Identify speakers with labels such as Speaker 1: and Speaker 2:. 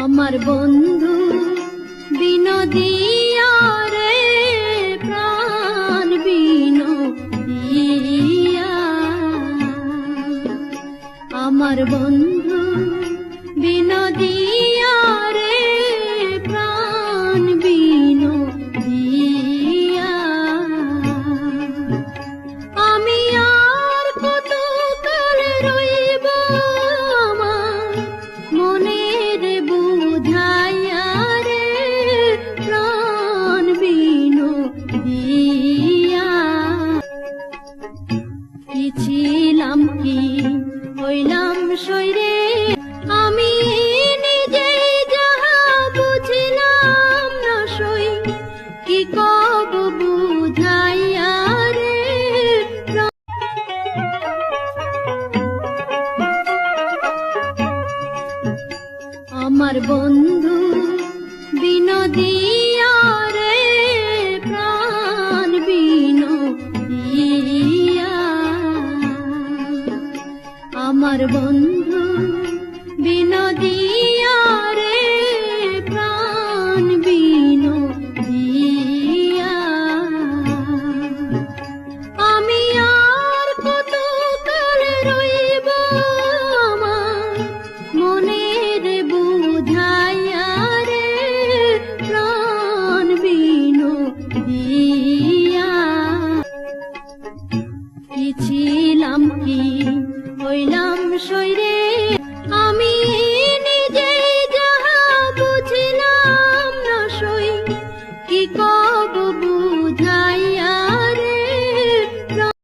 Speaker 1: আমার বন্ধু বিনোদিয়া রে প্রাণ বিনোদিয়া, আমার বন্ধু বিনোদিয়া রে প্রাণ বিনোদিয়া। আমি আর কত কাল রইব আমার মনের বুঝাইয়া রে প্রাণ বিনোদিয়া। কি ছিলাম কি হইলাম সইরে আমি নিজেই যাহা বুঝিলাম না সই, কি কব বুঝাইয়া রে। আমার বন্ধু বিনোদিয়া রে প্রাণ বিনোদিয়া, আমার বন্ধু বিনোদিয়া রে প্রাণ বিনোদিয়া। আমি আর কত কাল রইব আমার মনের বুঝাইয়া রে প্রাণ বিনোদিয়া। কি ছিলাম কি হইলাম সইরে